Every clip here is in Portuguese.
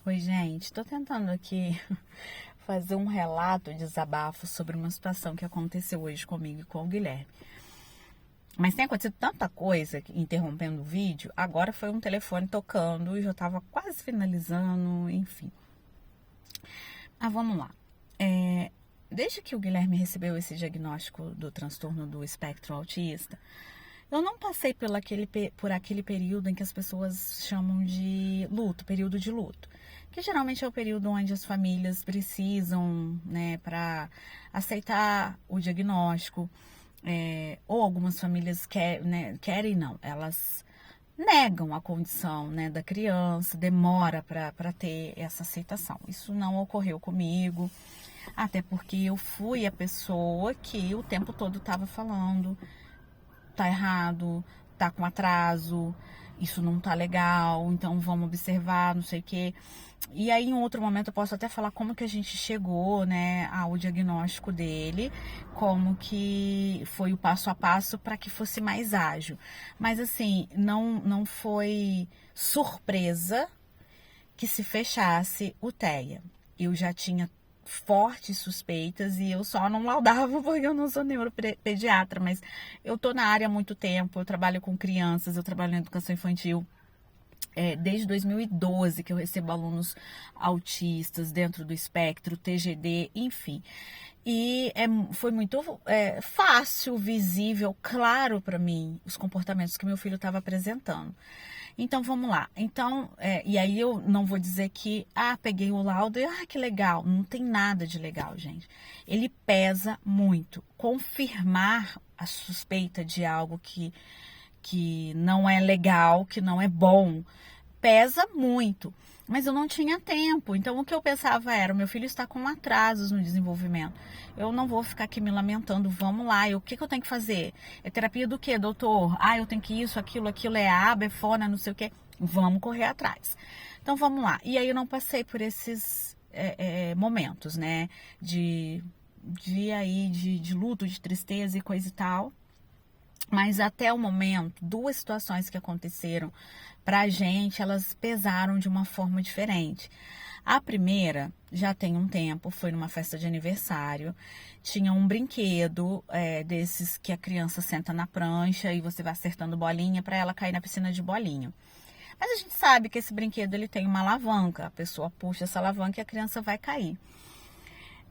Oi, gente, tô tentando aqui fazer um relato, desabafo sobre uma situação que aconteceu hoje comigo e com o Guilherme. Mas tem acontecido tanta coisa interrompendo o vídeo, agora foi um telefone tocando e já tava quase finalizando, enfim. Ah, vamos lá. Desde que o Guilherme recebeu esse diagnóstico do transtorno do espectro autista, eu não passei por aquele período em que as pessoas chamam de luto, período de luto. Que geralmente é o período onde as famílias precisam, né, para aceitar o diagnóstico. Ou algumas famílias querem não, elas negam a condição, né, da criança, demora para ter essa aceitação. Isso não ocorreu comigo, até porque eu fui a pessoa que o tempo todo estava falando: tá errado, tá com atraso, isso não tá legal, então vamos observar, não sei o quê. E aí, em outro momento, eu posso até falar como que a gente chegou, né, ao diagnóstico dele, como que foi o passo a passo para que fosse mais ágil. Mas, assim, não foi surpresa que se fechasse o TEA. Eu já tinha fortes suspeitas e eu só não laudava porque eu não sou neuropediatra, mas eu tô na área há muito tempo, eu trabalho com crianças, eu trabalho na educação infantil. Desde 2012 que eu recebo alunos autistas dentro do espectro, TGD, enfim. E foi muito fácil, visível, claro para mim os comportamentos que meu filho estava apresentando. Então vamos lá. Então, e aí eu não vou dizer que peguei o laudo e que legal. Não tem nada de legal, gente. Ele pesa muito. Confirmar a suspeita de algo que não é legal, que não é bom, pesa muito. Mas eu não tinha tempo. Então o que eu pensava era: o meu filho está com atrasos no desenvolvimento. Eu não vou ficar aqui me lamentando. Vamos lá, o que eu tenho que fazer? É terapia do quê, doutor? Eu tenho que isso, aquilo, é aba, é fona, não sei o quê. Vamos correr atrás. Então vamos lá. E aí eu não passei por esses momentos, né? De luto, de tristeza e coisa e tal. Mas até o momento, duas situações que aconteceram pra gente, elas pesaram de uma forma diferente. A primeira, já tem um tempo, foi numa festa de aniversário. Tinha um brinquedo desses que a criança senta na prancha e você vai acertando bolinha para ela cair na piscina de bolinha. Mas a gente sabe que esse brinquedo ele tem uma alavanca. A pessoa puxa essa alavanca e a criança vai cair.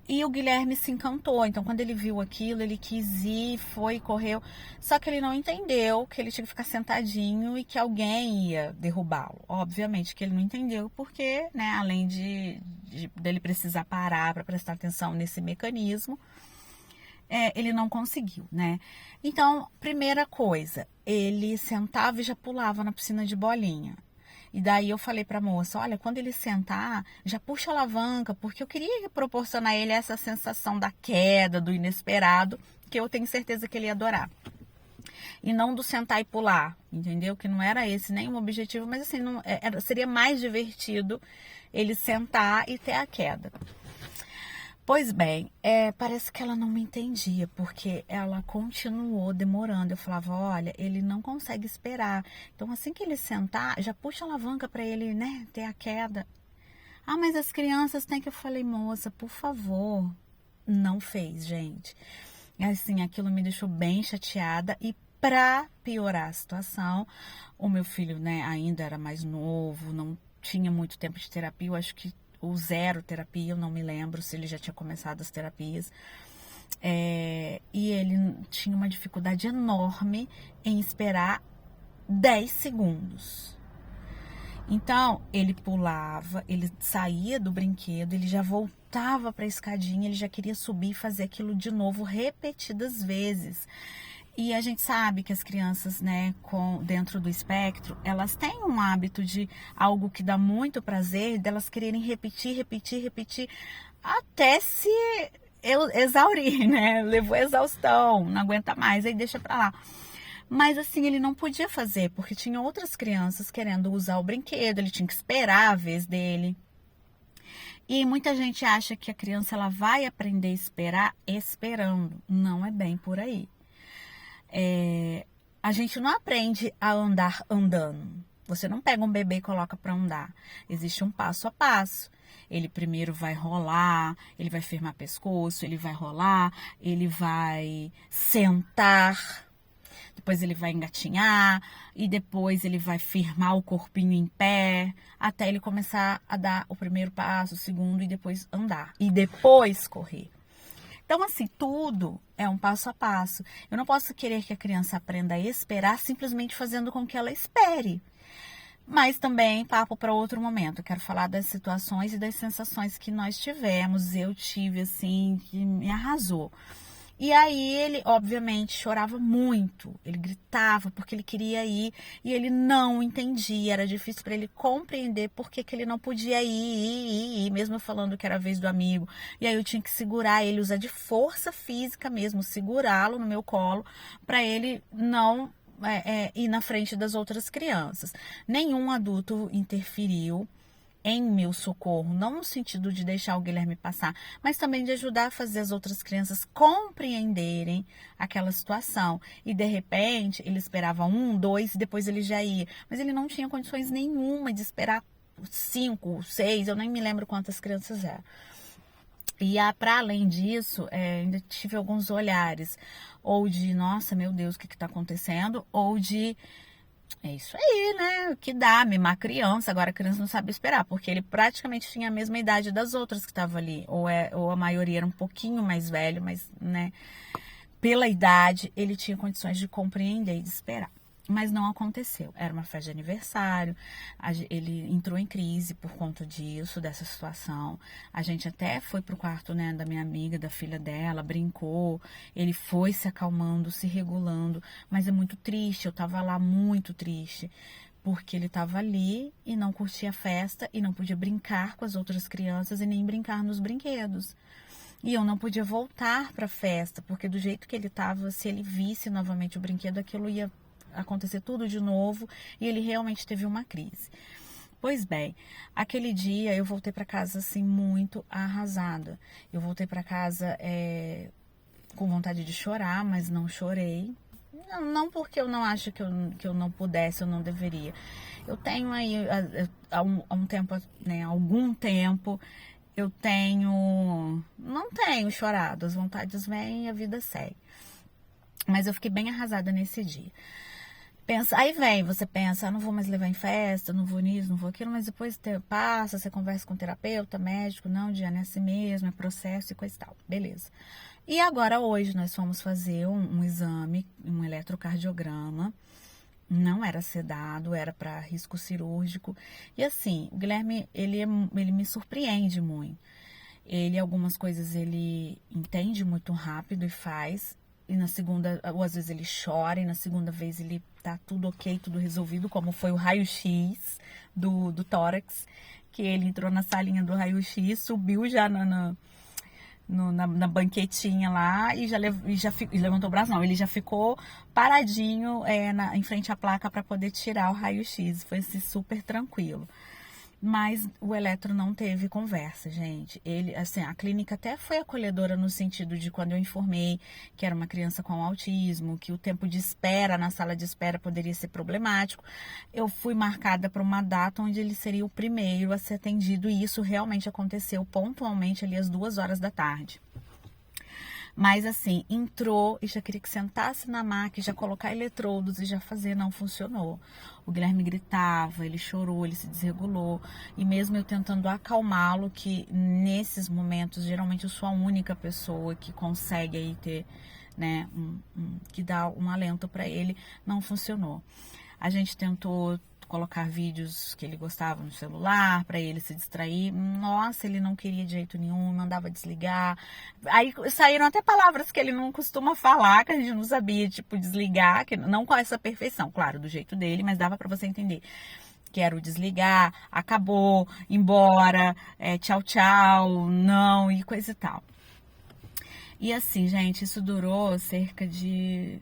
E o Guilherme se encantou, então quando ele viu aquilo, ele quis ir, foi, correu. Só que ele não entendeu que ele tinha que ficar sentadinho e que alguém ia derrubá-lo. Obviamente que ele não entendeu porque, né, além dele precisar parar para prestar atenção nesse mecanismo, ele não conseguiu, né? Então, primeira coisa, ele sentava e já pulava na piscina de bolinha. E daí eu falei pra moça: olha, quando ele sentar, já puxa a alavanca, porque eu queria proporcionar a ele essa sensação da queda, do inesperado, que eu tenho certeza que ele ia adorar. E não do sentar e pular, entendeu? Que não era esse nenhum objetivo, mas assim, seria mais divertido ele sentar e ter a queda. Pois bem, parece que ela não me entendia, porque ela continuou demorando. Eu falava: olha, ele não consegue esperar. Então, assim que ele sentar, já puxa a alavanca para ele, né, ter a queda. Mas as crianças têm que... Eu falei: moça, por favor. Não fez, gente. E assim, aquilo me deixou bem chateada. E para piorar a situação, o meu filho, né, ainda era mais novo, não tinha muito tempo de terapia. Eu acho que o zero terapia, eu não me lembro se ele já tinha começado as terapias. E ele tinha uma dificuldade enorme em esperar 10 segundos. Então, ele pulava, ele saía do brinquedo, ele já voltava para a escadinha, ele já queria subir e fazer aquilo de novo repetidas vezes. E a gente sabe que as crianças, né, dentro do espectro, elas têm um hábito de algo que dá muito prazer, delas quererem repetir, até se exaurir, né? Levou a exaustão, não aguenta mais, aí deixa pra lá. Mas assim, ele não podia fazer, porque tinha outras crianças querendo usar o brinquedo, ele tinha que esperar a vez dele. E muita gente acha que a criança ela vai aprender a esperar esperando. Não é bem por aí. A gente não aprende a andar andando. Você não pega um bebê e coloca para andar. Existe um passo a passo. Ele primeiro vai rolar, ele vai firmar pescoço, ele vai rolar, ele vai sentar, depois ele vai engatinhar e depois ele vai firmar o corpinho em pé, até ele começar a dar o primeiro passo, o segundo e depois andar. E depois correr. Então, assim, tudo é um passo a passo. Eu não posso querer que a criança aprenda a esperar simplesmente fazendo com que ela espere. Mas também papo para outro momento. Eu quero falar das situações e das sensações que nós tivemos. Eu tive, assim, que me arrasou. E aí ele, obviamente, chorava muito. Ele gritava porque ele queria ir e ele não entendia. Era difícil para ele compreender por que ele não podia ir, mesmo eu falando que era a vez do amigo. E aí eu tinha que segurar ele, usar de força física mesmo, segurá-lo no meu colo para ele não ir na frente das outras crianças. Nenhum adulto interferiu em meu socorro, não no sentido de deixar o Guilherme passar, mas também de ajudar a fazer as outras crianças compreenderem aquela situação. E de repente, ele esperava 1, 2 e depois ele já ia. Mas ele não tinha condições nenhuma de esperar 5, 6, eu nem me lembro quantas crianças eram. E para além disso, ainda tive alguns olhares, ou de, nossa, meu Deus, o que está acontecendo? Ou de, é isso aí, né? O que dá, mimar criança. Agora a criança não sabe esperar, porque ele praticamente tinha a mesma idade das outras que estavam ali. Ou a maioria era um pouquinho mais velho, mas, né? Pela idade, ele tinha condições de compreender e de esperar. Mas não aconteceu. Era uma festa de aniversário, ele entrou em crise por conta disso, dessa situação. A gente até foi pro quarto, né, da minha amiga, da filha dela, brincou. Ele foi se acalmando, se regulando, mas é muito triste. Eu tava lá muito triste, porque ele tava ali e não curtia a festa e não podia brincar com as outras crianças e nem brincar nos brinquedos. E eu não podia voltar para a festa, porque do jeito que ele estava, se ele visse novamente o brinquedo, aquilo ia acontecer tudo de novo, e ele realmente teve uma crise. Pois bem, aquele dia eu voltei para casa assim muito arrasada. Eu voltei para casa com vontade de chorar, mas não chorei. Não porque eu não acho que eu não pudesse, eu não deveria. Eu tenho aí há um tempo, né, algum tempo, eu não tenho chorado, as vontades vêm e a vida segue. Mas eu fiquei bem arrasada nesse dia. Aí você pensa, não vou mais levar em festa, não vou nisso, não vou aquilo, mas depois passa, você conversa com o terapeuta, médico, não, Diana, é assim mesmo, é processo e coisa e tal, beleza. E agora hoje nós fomos fazer um exame, um eletrocardiograma, não era sedado, era para risco cirúrgico. E assim, o Guilherme, ele me surpreende muito. Algumas coisas ele entende muito rápido e faz. E na segunda, ou às vezes ele chora, e na segunda vez ele tá tudo ok, tudo resolvido, como foi o raio-x do tórax, que ele entrou na salinha do raio-x, subiu já na banquetinha lá e levantou o braço, não, ele já ficou paradinho em frente à placa para poder tirar o raio-x, foi assim, super tranquilo. Mas o eletro não teve conversa, gente. Ele, assim, a clínica até foi acolhedora no sentido de quando eu informei que era uma criança com autismo, que o tempo de espera na sala de espera poderia ser problemático. Eu fui marcada para uma data onde ele seria o primeiro a ser atendido e isso realmente aconteceu pontualmente ali às 2 horas da tarde. Mas assim, entrou e já queria que sentasse na maca, já colocar eletrodos e já fazer, não funcionou. O Guilherme gritava, ele chorou, ele se desregulou. E mesmo eu tentando acalmá-lo, que nesses momentos, geralmente eu sou a única pessoa que consegue aí ter, né, que dá um alento para ele, não funcionou. A gente tentou colocar vídeos que ele gostava no celular para ele se distrair. Nossa, ele não queria de jeito nenhum, mandava desligar. Aí saíram até palavras que ele não costuma falar, que a gente não sabia, tipo desligar, que não com essa perfeição, claro, do jeito dele, mas dava para você entender. Que era o desligar, acabou, embora, tchau, tchau, não e coisa e tal. E assim, gente, isso durou cerca de,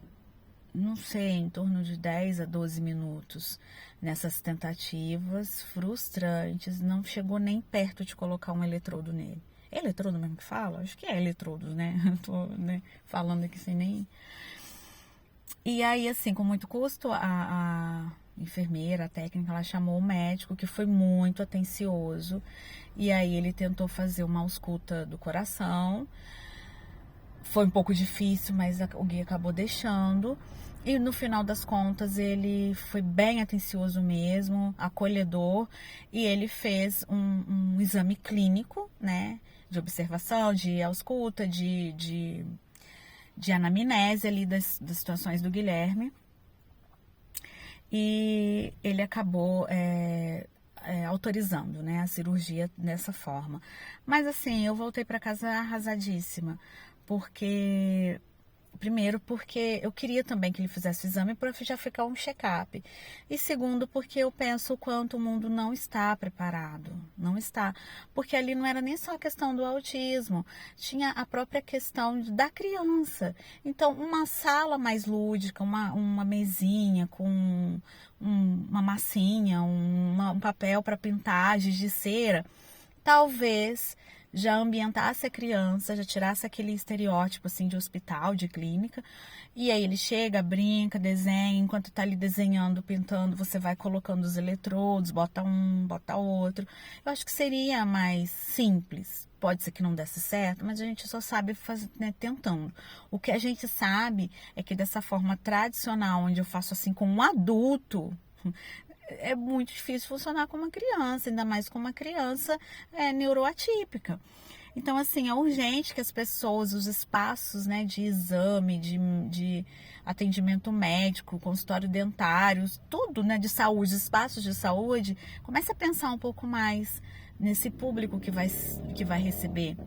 não sei, em torno de 10 a 12 minutos nessas tentativas frustrantes, não chegou nem perto de colocar um eletrodo nele. É eletrodo mesmo que fala? Acho que é eletrodos, né? Eu tô, né, falando aqui sem nem... E aí, assim, com muito custo, enfermeira, a técnica, ela chamou o médico, que foi muito atencioso, e aí ele tentou fazer uma ausculta do coração. Foi um pouco difícil, mas o Gui acabou deixando. E no final das contas ele foi bem atencioso mesmo, acolhedor, e ele fez um exame clínico, né, de observação, de ausculta, de anamnese ali das situações do Guilherme. E ele acabou autorizando, né, a cirurgia dessa forma. Mas assim, eu voltei para casa arrasadíssima, porque... Primeiro, porque eu queria também que ele fizesse o exame para já ficar um check-up. E segundo, porque eu penso o quanto o mundo não está preparado. Não está. Porque ali não era nem só a questão do autismo, tinha a própria questão da criança. Então, uma sala mais lúdica, uma mesinha com uma massinha, um papel para pintar, giz de cera, talvez já ambientasse a criança, já tirasse aquele estereótipo assim de hospital, de clínica, e aí ele chega, brinca, desenha, enquanto tá ali desenhando, pintando, você vai colocando os eletrodos, bota um, bota outro. Eu acho que seria mais simples. Pode ser que não desse certo, mas a gente só sabe fazer, né, tentando. O que a gente sabe é que dessa forma tradicional, onde eu faço assim com um adulto, é muito difícil funcionar com uma criança, ainda mais com uma criança neuroatípica. Então, assim, é urgente que as pessoas, os espaços, né, de exame, de atendimento médico, consultório dentário, tudo, né, de saúde, espaços de saúde, comece a pensar um pouco mais nesse público que vai receber.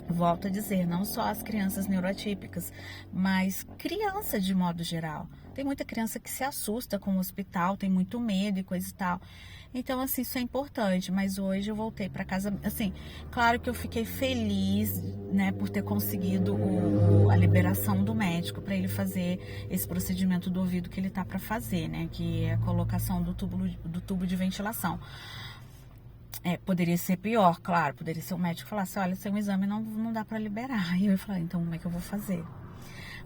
Volto a dizer, não só as crianças neuroatípicas, mas criança de modo geral. Tem muita criança que se assusta com o hospital, tem muito medo e coisa e tal. Então, assim, isso é importante, mas hoje eu voltei para casa, assim, claro que eu fiquei feliz, né, por ter conseguido a liberação do médico para ele fazer esse procedimento do ouvido que ele tá para fazer, né, que é a colocação do tubo de ventilação. Poderia ser pior, claro, poderia ser o médico falar assim, olha, seu exame não dá para liberar. E eu ia falar, então como é que eu vou fazer?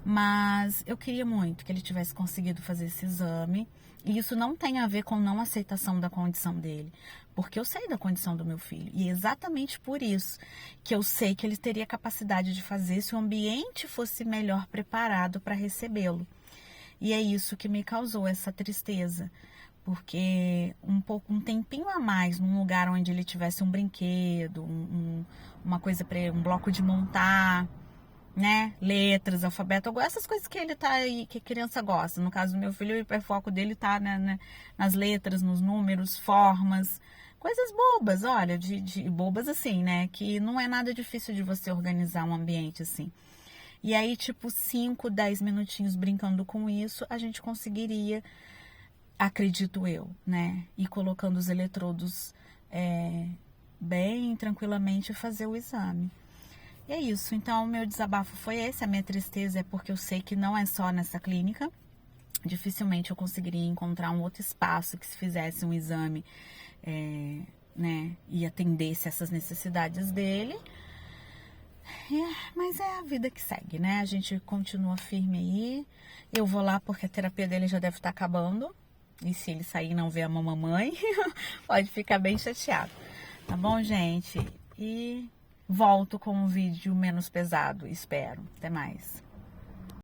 Mas eu queria muito que ele tivesse conseguido fazer esse exame. E isso não tem a ver com não aceitação da condição dele. Porque eu sei da condição do meu filho. E é exatamente por isso que eu sei que ele teria capacidade de fazer se o ambiente fosse melhor preparado para recebê-lo. E é isso que me causou essa tristeza. Porque um tempinho a mais num lugar onde ele tivesse um brinquedo, uma coisa para um bloco de montar, né? Letras, alfabeto, essas coisas que ele tá aí, que a criança gosta. No caso do meu filho, o hiperfoco dele tá nas letras, nos números, formas, coisas bobas, olha, de bobas assim, né? Que não é nada difícil de você organizar um ambiente assim. E aí, tipo, 5, 10 minutinhos brincando com isso, a gente conseguiria, acredito eu, né? E colocando os eletrodos bem tranquilamente fazer o exame. E é isso, então o meu desabafo foi esse, a minha tristeza é porque eu sei que não é só nessa clínica, dificilmente eu conseguiria encontrar um outro espaço que se fizesse um exame, né, e atendesse essas necessidades dele. Mas é a vida que segue, né? A gente continua firme aí. Eu vou lá porque a terapia dele já deve estar acabando. E se ele sair e não ver a mamãe, pode ficar bem chateado. Tá bom, gente? E volto com um vídeo menos pesado, espero. Até mais.